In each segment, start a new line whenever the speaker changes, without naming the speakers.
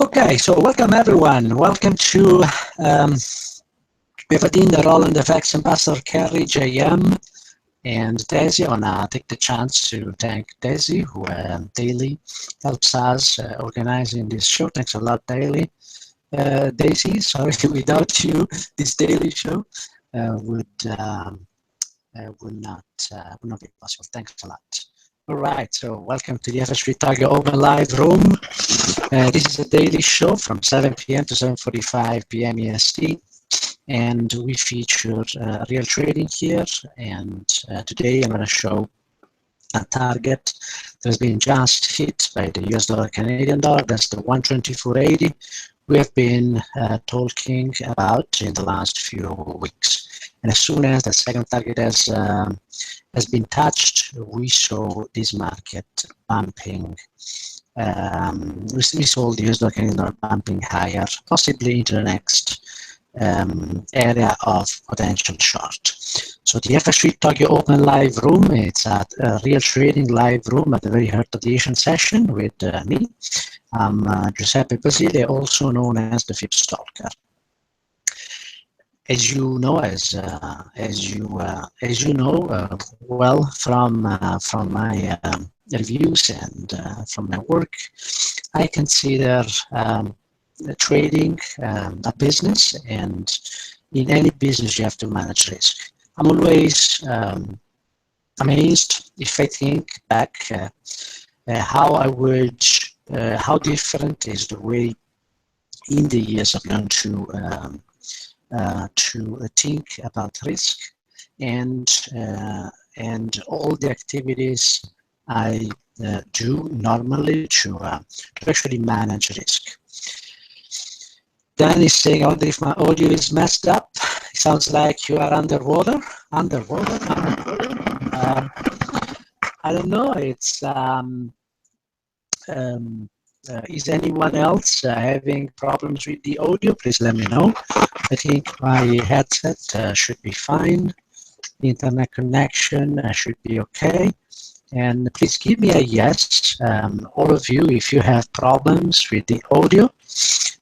Okay, so welcome everyone. Welcome to Befadine, the Roland FX Ambassador, Kerry, JM, and Daisy. I want to take the chance to thank Daisy, who daily helps us organizing this show. Thanks a lot, Daily. Daisy, sorry, without you, this daily show would not be possible. Thanks a lot. All right, so welcome to the FibStalker Open Live Room. This is a daily show from 7 p.m. to 7:45 p.m. EST, and we feature real trading here. And today I'm going to show a target that has been just hit by the US dollar Canadian dollar. That's the 124.80 we have been talking about in the last few weeks. And as soon as the second target has been touched, we saw this market bumping. We saw the US dollar Canadian dollar bumping higher, possibly into the next area of potential short. So the FibStalker Open Live Room, it's a real trading live room at the very heart of the Asian session with me. I'm Giuseppe Basile, also known as the FibStalker. As you know, well from my reviews and from my work, I consider trading a business, and in any business you have to manage risk. I'm always amazed if I think back how different is the way in the years I've learned to think about risk and all the activities I do normally to actually manage risk. Dan is saying, I wonder if my audio is messed up. It sounds like you are underwater. I don't know. It's is anyone else having problems with the audio? Please let me know. I think my headset should be fine. The internet connection should be okay. And please give me a yes, all of you, if you have problems with the audio,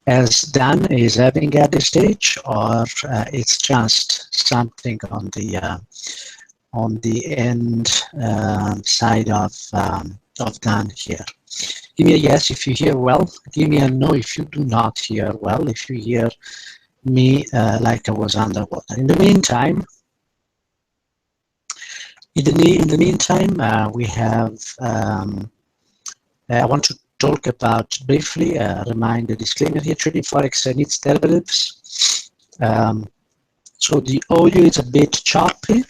as Dan is having at this stage, or it's just something on the end side of Dan here. Give me a yes if you hear well. Give me a no if you do not hear well, if you hear me like I was underwater. In the meantime, we have, I want to talk about briefly, remind the disclaimer here, trading Forex needs derivatives. So the audio is a bit choppy.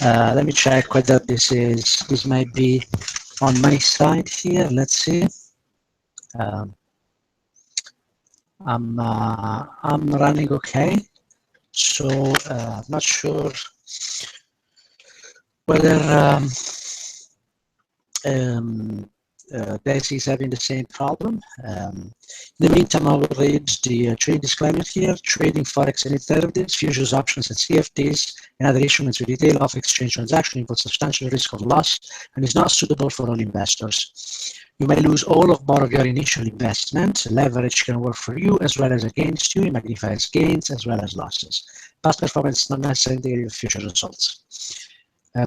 Let me check whether this might be on my side here. Let's see. I'm running okay. So I'm not sure whether Daisy is having the same problem. In the meantime, I will read the trade disclaimer here. Trading Forex and its derivatives, futures, options, and CFDs, and other instruments with retail off-exchange transaction involves substantial risk of loss and is not suitable for all investors. You may lose all or more of your initial investment. Leverage can work for you as well as against you. It magnifies gains as well as losses. Past performance is not necessarily indicative of future results.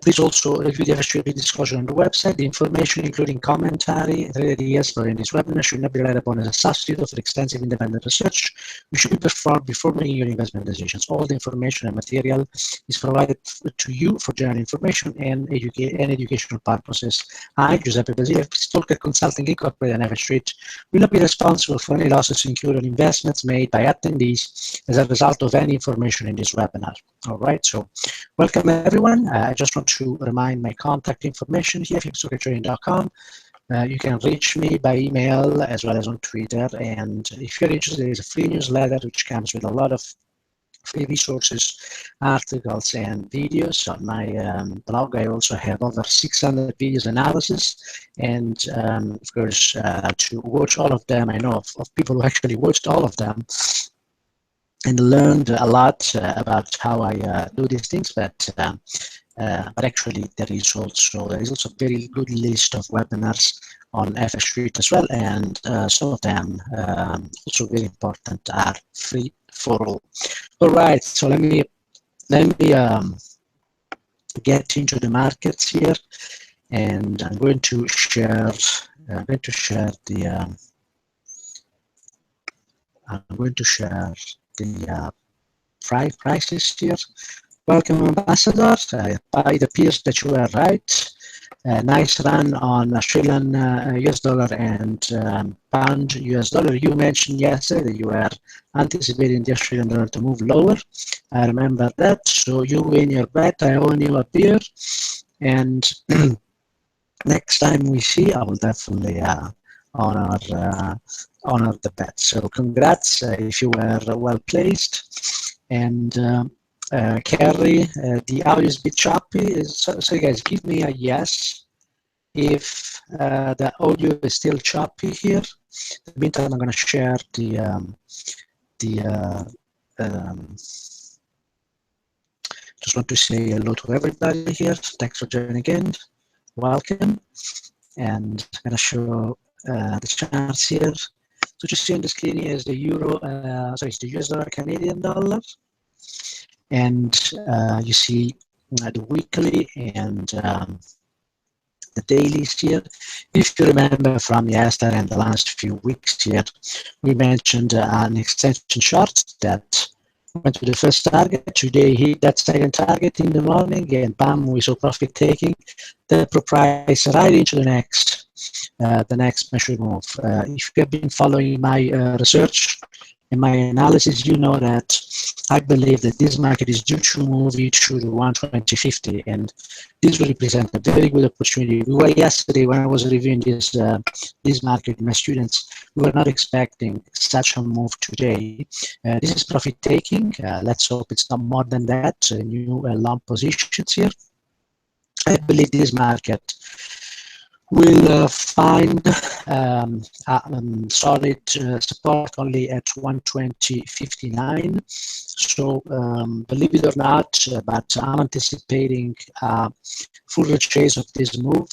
Please also review the FibStalker disclosure on the website. The information, including commentary and ideas for in this webinar, should not be relied upon as a substitute for extensive independent research, which should be performed before making your investment decisions. All the information and material is provided to you for general information and educational purposes. I, Giuseppe Basile, FibStalker Consulting Incorporated and FibStreet, will not be responsible for any losses incurred on investments made by attendees as a result of any information in this webinar. All right, so welcome everyone. I just want to remind my contact information here, FibStalkerTrading.com. You can reach me by email as well as on Twitter. And if you're interested, there is a free newsletter which comes with a lot of free resources, articles, and videos. On my blog, I also have over 600 videos analysis. And of course, to watch all of them, I know of people who actually watched all of them and learned a lot about how I do these things, but actually there is also a very good list of webinars on FX Street as well, and some of them also very important are free for all. All right, so let me get into the markets here, and I'm going to share the prices here. Welcome, Ambassador. It appears that you are right. Nice run on Australian US dollar and pound US dollar. You mentioned yesterday that you were anticipating the Australian dollar to move lower. I remember that. So you win your bet. I own you a beer. And next time we see, I will definitely honor the bet. So congrats if you were well placed. And Kerry, the audio is a bit choppy. So guys, give me a yes if the audio is still choppy here. In the meantime, I'm going to share just want to say hello to everybody here. Thanks for joining in. Welcome. And I'm going to show the charts here. So what you see on the screen is the euro, it's the US dollar, Canadian dollar. And you see the weekly and the dailies here. If you remember from yesterday and the last few weeks here, we mentioned an extension chart that went to the first target. Today hit that second target in the morning, and bam, we saw profit taking the price right into the next measure move. If you have been following my research and my analysis, you know that I believe that this market is due to move into the 120.50, and this will represent a very good opportunity. We were yesterday when I was reviewing this market with my students, we were not expecting such a move today. This is profit taking. Let's hope it's not more than that. New long positions here. I believe this market will find solid support only at 120.59. So believe it or not, but I'm anticipating a full retrace of this move.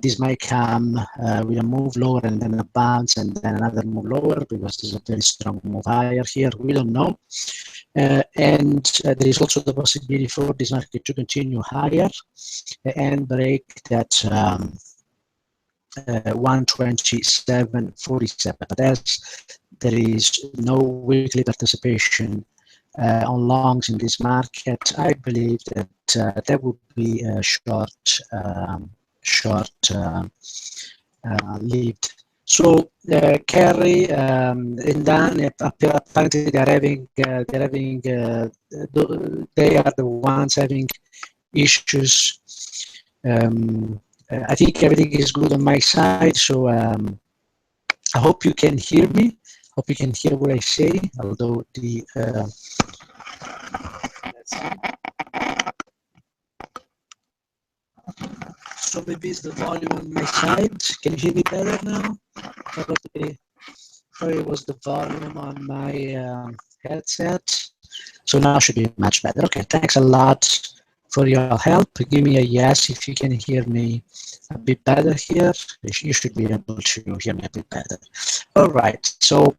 This might come with a move lower and then a bounce and then another move lower, because there's a very strong move higher here. We don't know. And there is also the possibility for this market to continue higher and break that 127.47. But as there is no weekly participation on longs in this market, I believe that that would be a short-lived. So Kerry and Dan, apparently they are the ones having issues. I think everything is good on my side, so I hope you can hear me. Hope you can hear what I say, although the let's see. So maybe it's the volume on my side. Can you hear me better now? Probably it was the volume on my headset. So now should be much better. Okay, thanks a lot for your help. Give me a yes if you can hear me a bit better here. You should be able to hear me a bit better. All right, so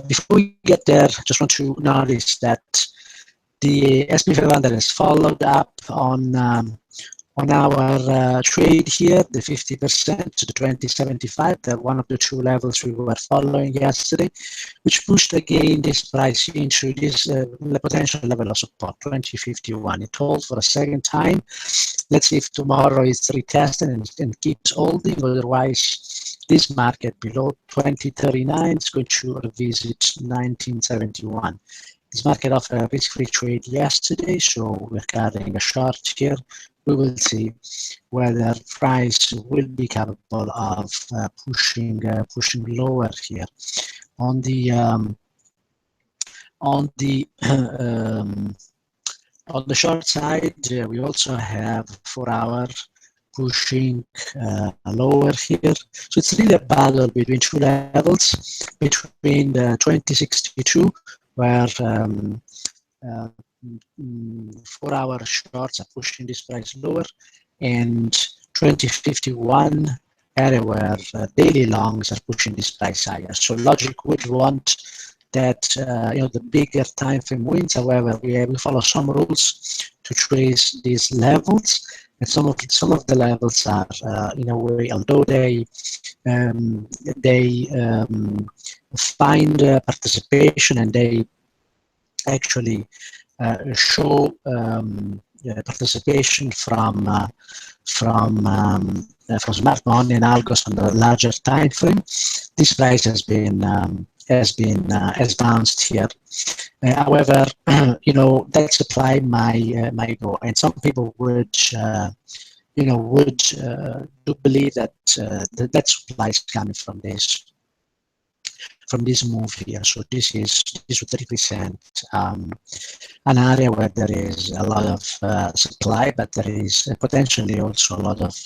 before we get there, just want to notice that the SP 500 has followed up on our trade here, the 50% to the 2075, that one of the two levels we were following yesterday, which pushed again this price into this potential level of support, 2051. It holds for a second time. Let's see if tomorrow it's retested and keeps holding. Otherwise, this market below 2039 is going to revisit 1971. This market offered a risk-free trade yesterday, so we're carrying a short here. We will see whether price will be capable of pushing lower here. On the short side, we also have 4 hour pushing lower here. So it's really a battle between two levels, between the 2062, where 4 hour shorts are pushing this price lower, and 2051, area where daily longs are pushing this price higher. So logic would want that the bigger time frame wins. However, we follow some rules to trace these levels, and some of the levels are in a way, although they find participation and they actually show participation from smart money and algos on the larger time frame. This price has bounced here. However, that supply might go, and some people would do believe that that supply is coming from this move here. So this would represent an area where there is a lot of supply, but there is potentially also a lot of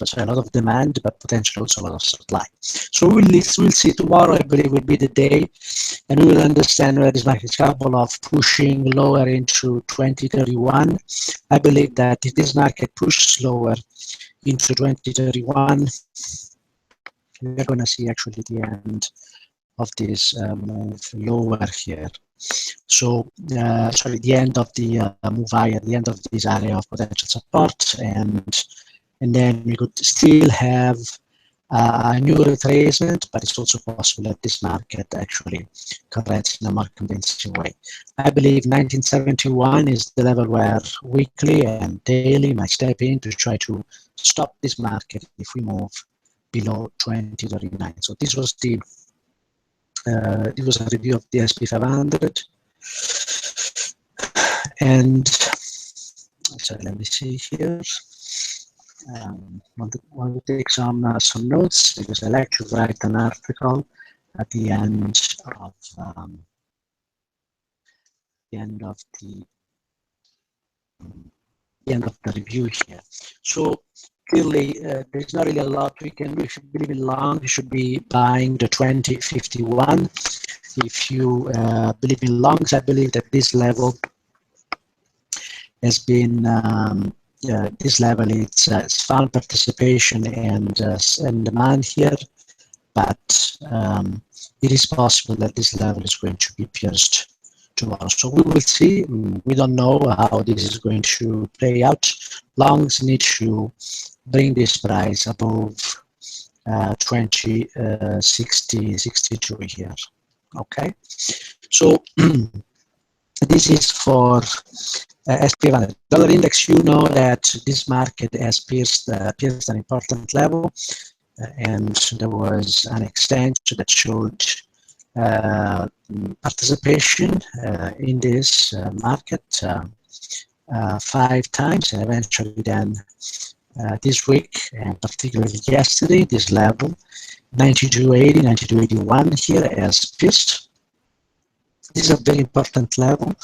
demand, but potentially also a lot of supply. So we'll see tomorrow. I believe will be the day, and we will understand where this market is capable of pushing lower into 2031. I believe that if this market pushes lower into 2031, we're going to see actually the end of this move lower here. So, sorry, the end of the move higher, the end of this area of potential support, and then we could still have a new retracement, but it's also possible that this market actually corrects in a more convincing way. I believe 1971 is the level where weekly and daily might step in to try to stop this market if we move below 2039. So this was it was a review of the SP 500, and sorry, let me see here. Want to take some notes because I like to write an article at the end of the review here. So clearly, there's not really a lot we can do. If you believe in long, you should be buying the 2051. If you believe in longs, I believe that this level has been this level. It's found participation and demand here, but it is possible that this level is going to be pierced tomorrow. So we will see. We don't know how this is going to play out. Longs need to bring this price above 62 here. Okay, so this is for SP 500 dollar index. You know that this market has pierced an important level, and there was an exchange that showed participation in this market 5 times, and eventually then this week, and particularly yesterday, this level 92.80, 92.81 here has pierced. This is a very important level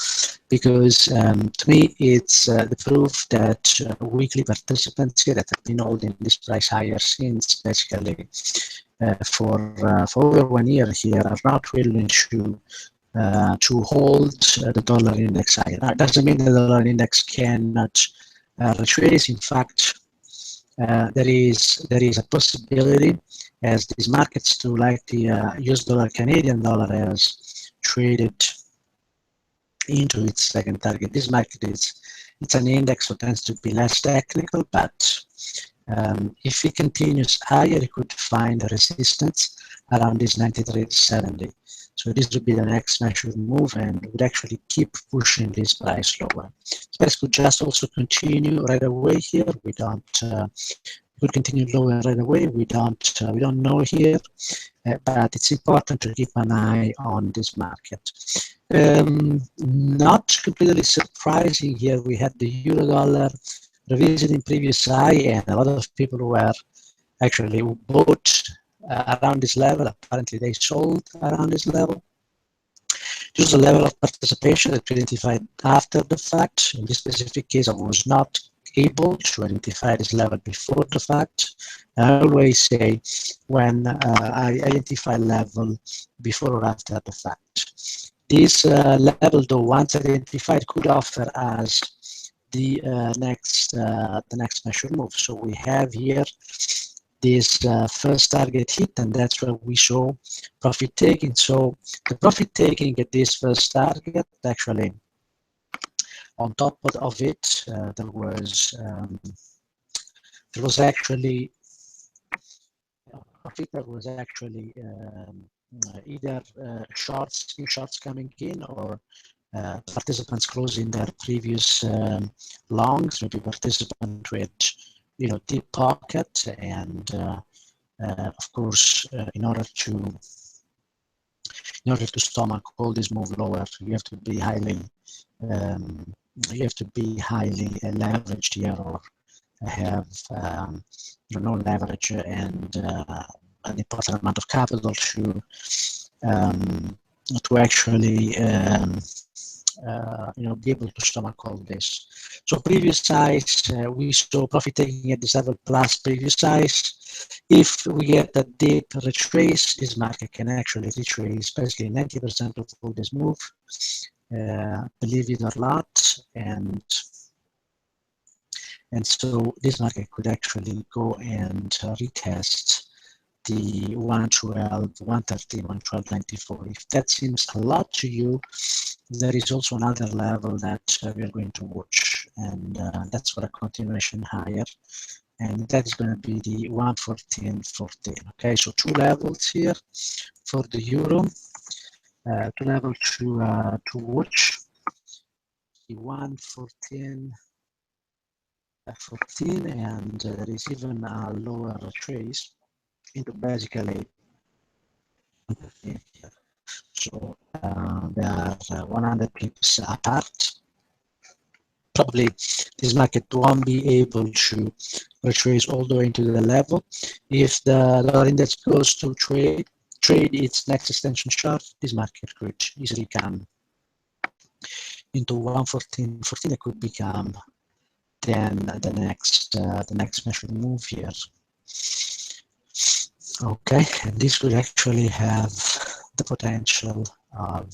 because to me it's the proof that weekly participants here that have been holding this price higher since basically for over 1 year here are not willing to hold the dollar index higher. Now, it doesn't mean the dollar index cannot retrace. In fact, there is a possibility as these markets too, like the US dollar, Canadian dollar has traded into its second target. This market it's an index, so tends to be less technical, but if it continues higher, it could find a resistance around this 93.70. So this would be the next measured move and would actually keep pushing this price lower. So this could just also continue right away here. We don't could continue lower right away. We don't know here, but it's important to keep an eye on this market. Not completely surprising here, we had the euro dollar revisiting previous high, and a lot of people were actually bought around this level. Apparently they sold around this level. This is a level of participation that we identified after the fact. In this specific case, I was not able to identify this level before the fact. I always say when I identify level before or after the fact. This level, though, once identified, could offer us the next measure move. So we have here this first target hit, and that's where we saw profit taking. So the profit taking at this first target, actually on top of it, there was actually profit that was actually either new shorts coming in, or participants closing their previous longs, maybe participant with deep pocket, and of course in order to stomach all this move lower, you have to be highly leveraged here, or have no leverage and an important amount of capital to actually be able to stomach all this. So previous size, we saw profit taking at this level plus previous size. If we get a deep retrace, this market can actually retrace basically 90% of all this move, believe it or not, and so this market could actually go and retest the 112, 113, 112.94. If that seems a lot to you, there is also another level that we are going to watch, and that's for a continuation higher, and that is going to be the 114.14. Okay, so two levels here for the euro, two levels to watch: the 114.14, and there is even a lower trace into basically. So they are 100 pips apart. Probably this market won't be able to retrace all the way into the level. If the dollar index goes to trade its next extension chart, this market could easily come into 114.14. It could become then the next measured move here. Okay, and this could actually have the potential of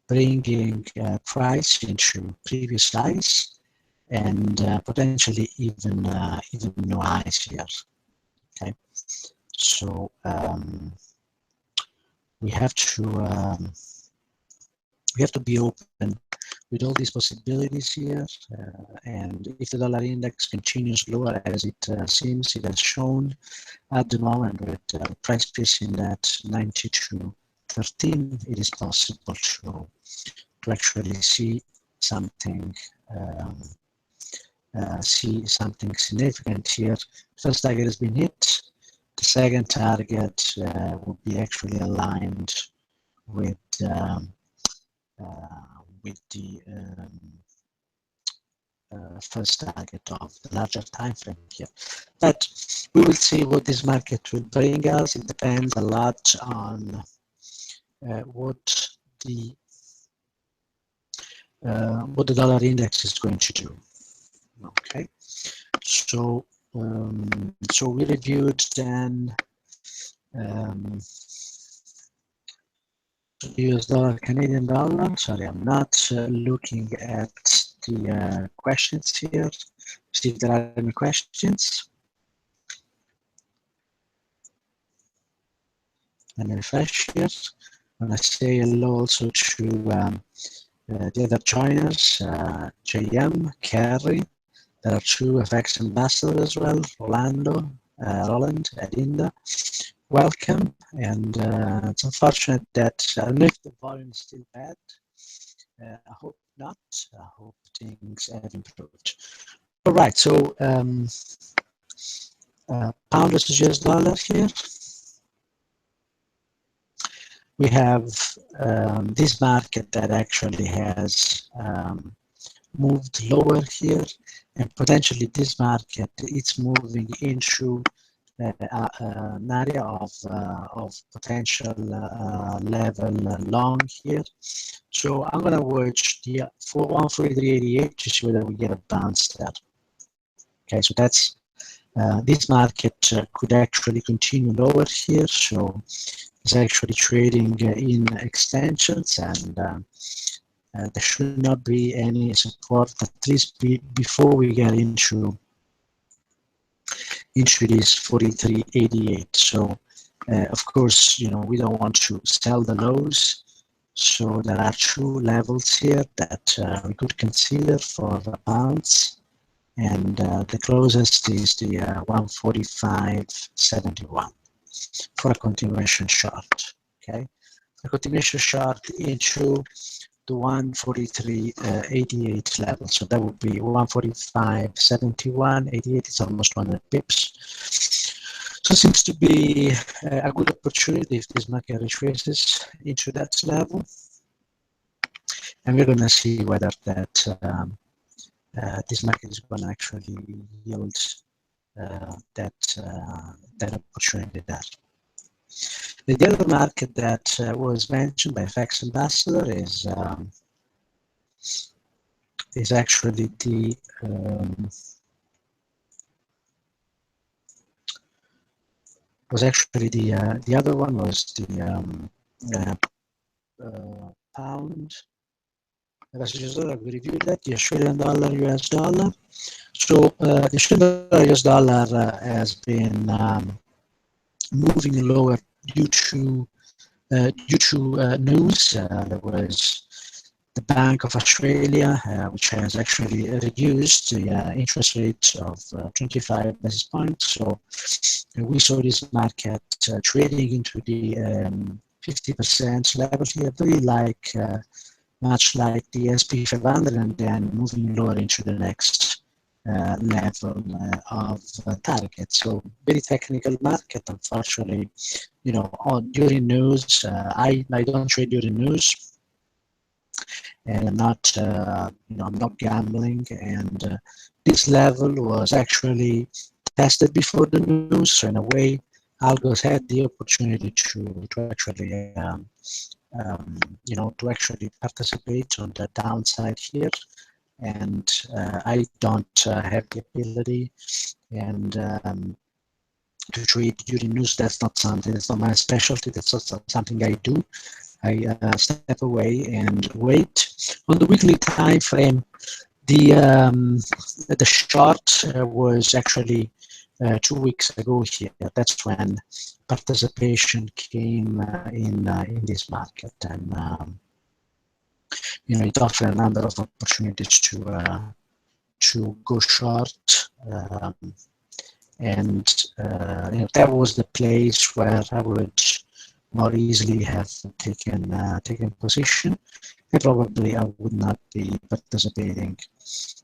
bringing price into previous highs, and potentially even new highs here. Okay, so we have to be open with all these possibilities here, and if the dollar index continues lower as it seems it has shown at the moment, with price piercing at 92.13, it is possible to actually see something significant here. First target has been hit. The second target would be actually aligned with the first target of the larger time frame here. But we will see what this market will bring us. It depends a lot on what the dollar index is going to do. Okay, so we reviewed then US dollar, Canadian dollar. Sorry, I'm not looking at the questions here. See if there are any questions. Let me refresh here. I want to say hello also to the other joiners, JM, Carrie. There are two FX ambassadors as well, Rolando, Roland, Adinda. Welcome, and it's unfortunate that I don't know if the volume is still bad. I hope not. I hope things have improved. All right, so pound versus US dollar here. We have this market that actually has moved lower here, and potentially this market it's moving into an area of potential level long here. So I'm going to watch the 143.88 to see whether we get a bounce there. Okay, so that's this market could actually continue lower here. So it's actually trading in extensions, and there should not be any support, at least before we get into into this 43.88. So of course, you know, we don't want to sell the lows. So there are two levels here that we could consider for the pounds, and the closest is the 145.71 for a continuation short. Okay, a continuation short into the 143.88 level. So that would be 145.71, 88 is almost 100 pips. So it seems to be a good opportunity if this market retraces into that level. And we're going to see whether that this market is going to actually yield that opportunity there. The other market that was mentioned by FibStalker Ambassador is actually the the other one was the pound versus US dollar. We reviewed that, the Australian dollar, US dollar. So the Australian dollar, US dollar has been moving lower due to news. There was the Bank of Australia, which has actually reduced the interest rate of 25 basis points. So we saw this market trading into the 50% level here, very like much like the SP 500, and then moving lower into the next level of target. So very technical market. Unfortunately, you know, during news, I don't trade during news, and I'm not I'm not gambling. And this level was actually tested before the news. So in a way, algos had the opportunity to actually to actually participate on the downside here. And I don't have the ability and to trade during news. That's not something, that's not my specialty, that's not something I do. I step away and wait. On the weekly time frame, the short was actually 2 weeks ago here. That's when participation came in this market, and it offered a number of opportunities to go short, and that was the place where I would more easily have taken position, and probably I would not be participating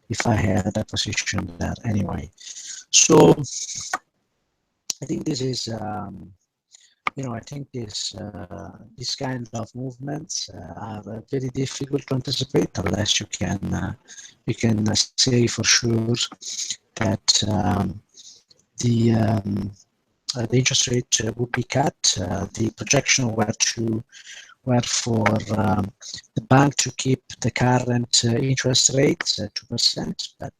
if I had a position there anyway. So I think this is I think this kind of movements are very difficult to anticipate unless you can say for sure that the interest rate would be cut. The projection were for the bank to keep the current interest rate at 2%, but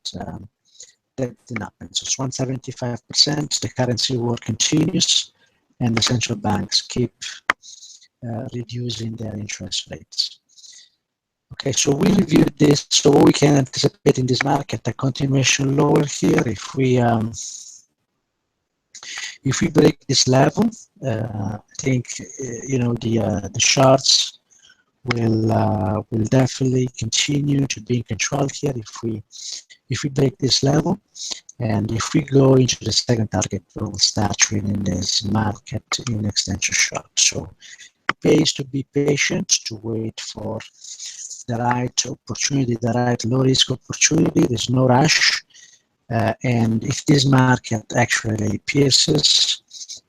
that didn't happen. So it's 175%. The currency war continues, and the central banks keep reducing their interest rates. Okay, so we reviewed this. So what we can anticipate in this market, a continuation lower here. If we break this level, I think the shorts will definitely continue to be in control here. If we break this level, and if we go into the second target, we'll start trading this market in extension short. So it pays to be patient, to wait for the right opportunity, the right low risk opportunity. There's no rush. And if this market actually pierces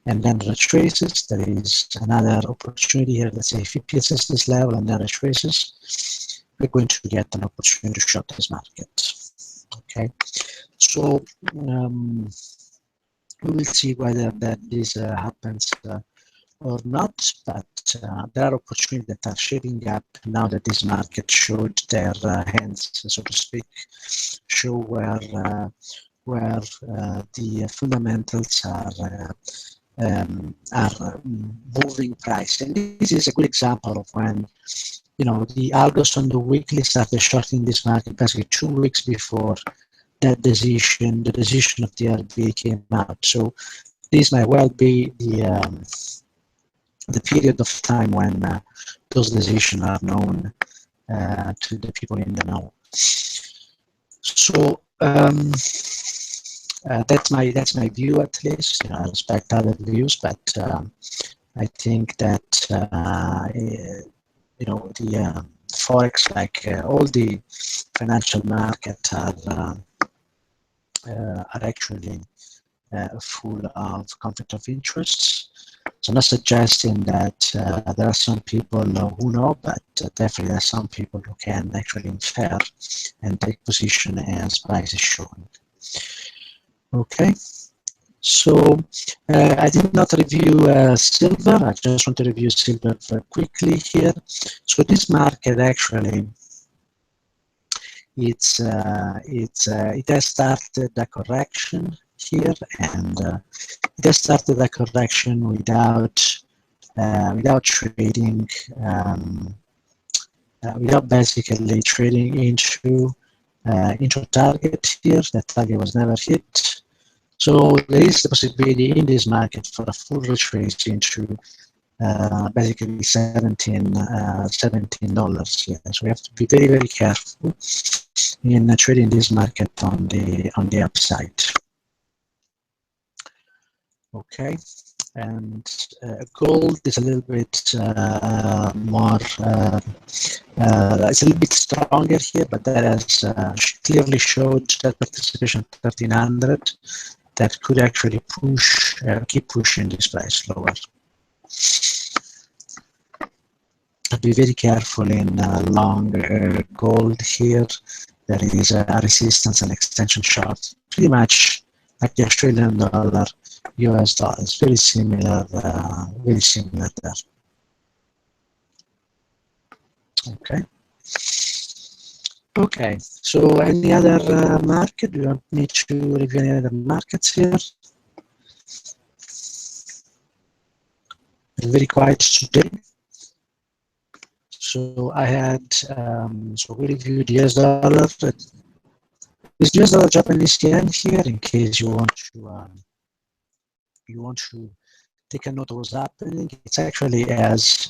and then retraces, there is another opportunity here. Let's say if it pierces this level and then retraces, we're going to get an opportunity to short this market. Okay, so we will see whether this happens or not, but there are opportunities that are shaping up now that this market showed their hands, so to speak, show where the fundamentals are moving price. And this is a good example of when the algos on the weekly started shorting this market basically 2 weeks before that decision, the decision of the RBA came out. So this might well be the period of time when those decisions are known to the people in the know. So that's my view, at least. I respect other views, but I think that the Forex, like all the financial markets, are actually full of conflict of interests. So I'm not suggesting that there are some people who know, but definitely there are some people who can actually infer and take position as price is showing. Okay, so I did not review silver. I just want to review silver very quickly here. So this market actually, it has started a correction here, and it has started a correction without trading, without basically trading into target here. That target was never hit. So there is the possibility in this market for a full retrace into basically $17. Yeah. So we have to be very, very careful in trading this market on the upside. Okay, and gold is a little bit more, it's a little bit stronger here, but that has clearly showed that participation at 1300 that could actually push, keep pushing this price lower. Be very careful in long gold here. There is a resistance and extension chart, pretty much like the Australian dollar, US dollars, very similar there. Okay. Okay, so any other market? Do you want me to review any other markets here? I'm very quiet today. So I had, so we reviewed US dollar. Is US dollar Japanese yen here in case you want to take a note of what's happening? It's actually as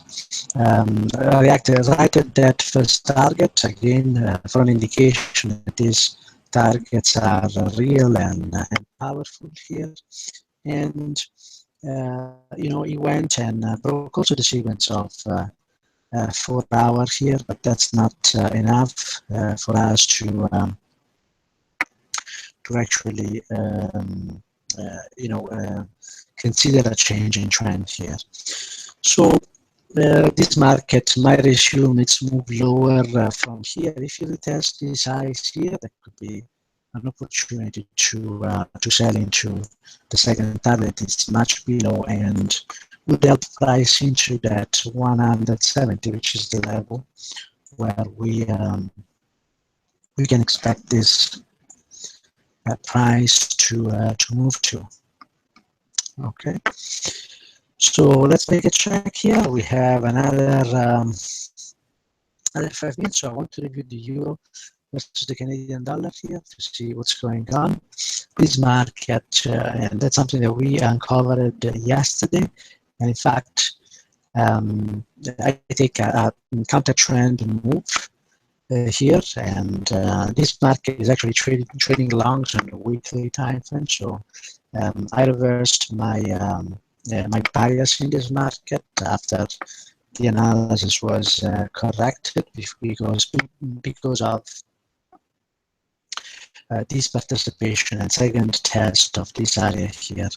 reacted right at that first target again for an indication that these targets are real and powerful here. And he went and broke also the sequence of 4 hours here, but that's not enough for us to actually consider a change in trend here. So this market might resume its move lower from here. If you retest these highs here, that could be an opportunity to sell into the second target. It's much below and would help price into that 170, which is the level where we can expect this price to move to. Okay, so let's make a check here. We have another 5 minutes. So I want to review the euro versus the Canadian dollar here to see what's going on. This market, and that's something that we uncovered yesterday. And in fact, I take a counter trend move here, and this market is actually trading longs on the weekly time frame. So I reversed my my bias in this market after the analysis was corrected because of this participation and second test of this area here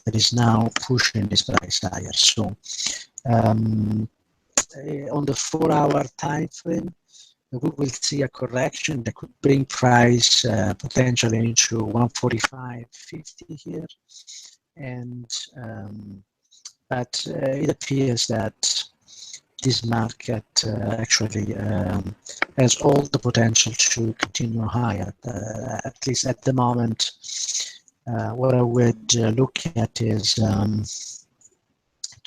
that is now pushing this price higher. So on the 4-hour time frame, we will see a correction that could bring price potentially into 145.50 here, and but it appears that this market actually has all the potential to continue higher. At least at the moment, what I would look at is to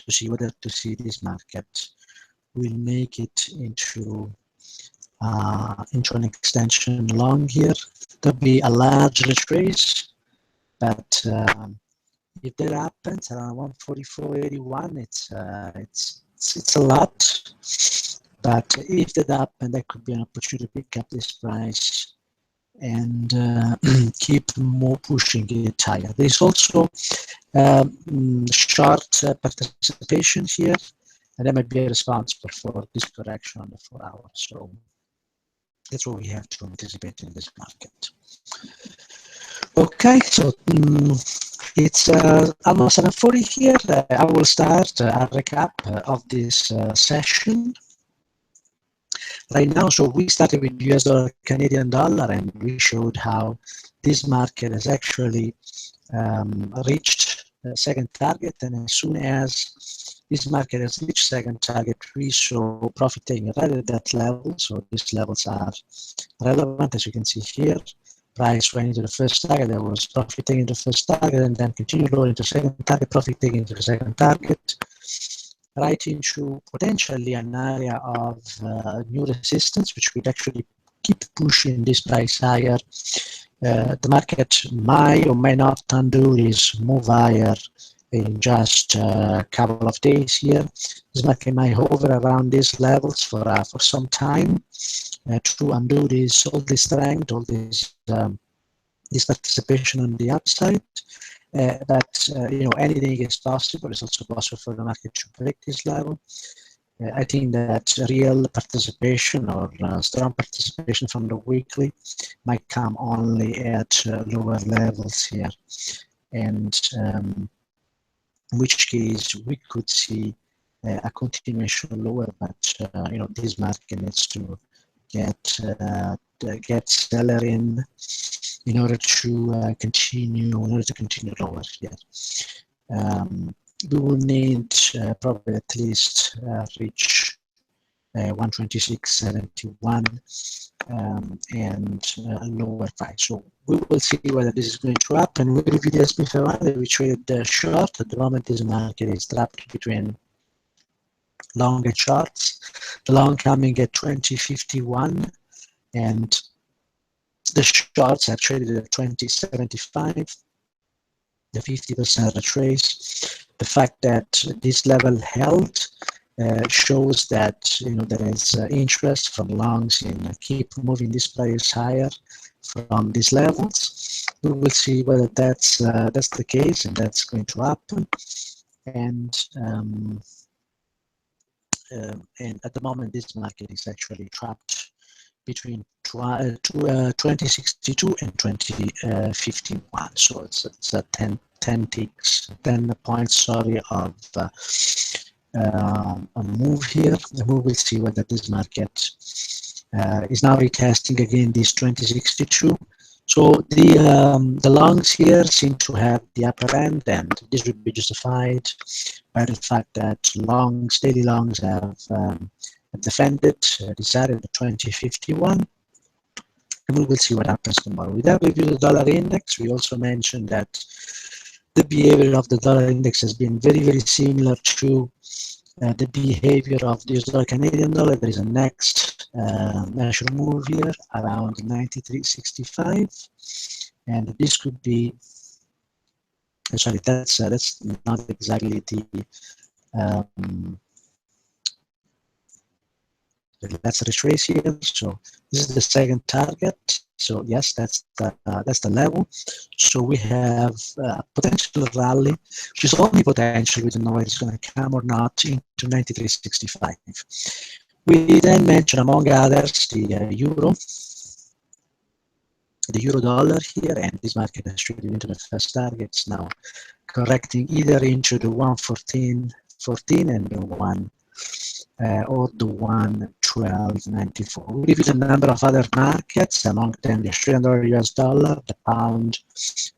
see whether this market will make it into into an extension long here. There'll be a large retrace, but if that happens around 144.81, it's a lot. But if that happens, that could be an opportunity to pick up this price and keep more pushing it higher. There's also short participation here, and that might be responsible for this correction on the 4 hours. So that's what we have to anticipate in this market. Okay, so it's almost 7:40 here. I will start a recap of this session. Right now, so we started with US dollar, Canadian dollar, and we showed how this market has actually reached the second target, and as soon as this market has reached second target, we saw profit taking right at that level. So these levels are relevant, as you can see here. Price went into the first target, there was profit taking the first target, and then continued lower into second target, profit taking into the second target, right into potentially an area of new resistance, which could actually keep pushing this price higher. The market might or may not undo this move higher in just a couple of days here. This market might hover around these levels for some time to undo this, all this strength, all this participation on the upside. But anything is possible. It's also possible for the market to break this level. I think that real participation or strong participation from the weekly might come only at lower levels here, and in which case we could see a continuation lower. But this market needs to get seller in order to continue lower here. We will need probably at least reach 126.71 and a lower price. So we will see whether this is going to happen. We reviewed the S&P 500, we traded short. At the moment, this market is trapped between long and shorts. The long coming at 20.51, and the shorts are traded at 20.75. The 50% retrace. The fact that this level held shows that there is interest from longs in keep moving this price higher from these levels. We will see whether that's the case, and that's going to happen. And at the moment, this market is actually trapped between 2062 and 2051. So it's a 10 points, of a move here. And we will see whether this market is now retesting again this 2062. So the longs here seem to have the upper end, and this would be justified by the fact that daily longs have defended this area at 2051. And we will see what happens tomorrow. We then review the dollar index. We also mentioned that the behavior of the dollar index has been very, very similar to the behavior of the US dollar Canadian dollar. There is a next measure move here around 93.65, and this could be sorry, that's not exactly let's retrace here. So this is the second target. So yes, that's the level. So we have a potential rally, which is only potential. We don't know whether it's going to come or not, into 93.65. We then mention, among others, the euro dollar here, and this market has traded into the first targets now, correcting either into the 114.14 and the 112.94. We reviewed a number of other markets, among them the Australian dollar, US dollar, the pound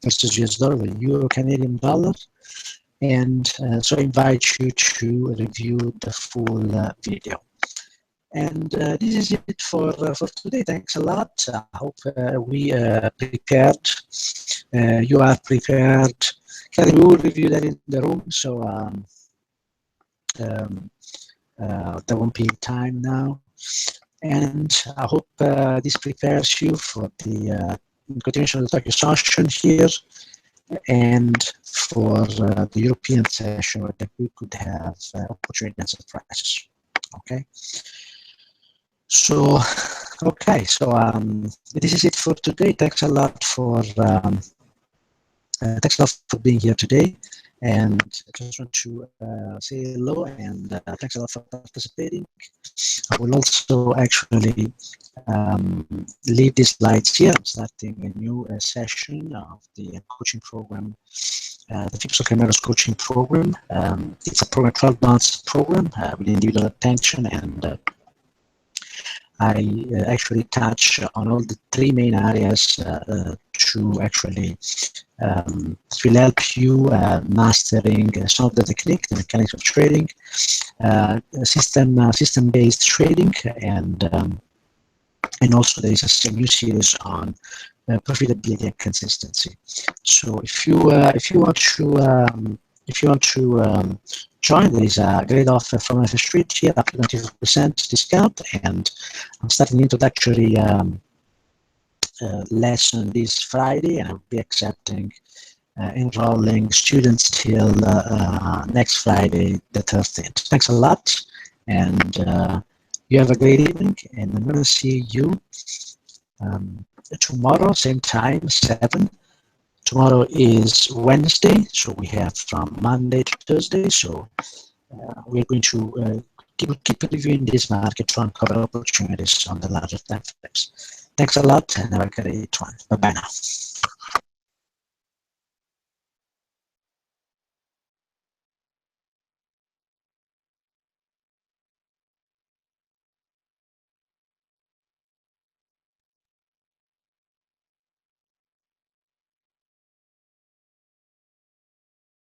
versus US dollar, the euro, Canadian dollar, and so I invite you to review the full video. And this is it for today. Thanks a lot. I hope we prepared. You are prepared. We will review that in the room. So there won't be time now. And I hope this prepares you for the continuation of the Tokyo session here, and for the European session where we could have opportunity and surprises. Okay. So, okay. So this is it for today. Thanks a lot for being here today. And I just want to say hello, and thanks a lot for participating. I will also actually leave these slides here. I'm starting a new session of the coaching program, the FibStalker Methods coaching program. It's a program, 12 months program with individual attention, and I actually touch on all the three main areas to actually will help you mastering some of the technique, the mechanics of trading, system-based trading, and also there is a new series on profitability and consistency. So if you want to join, there is a great offer from FS Street here, up to 20% discount, and I'm starting the introductory lesson this Friday, and I'll be accepting enrolling students till next Friday, the 13th. Thanks a lot, and you have a great evening, and I'm going to see you tomorrow, same time, 7. Tomorrow is Wednesday, so we have from Monday to Thursday, so we're going to keep reviewing this market to uncover opportunities on the larger time frames. Thanks a lot, and have a great one. Bye-bye now.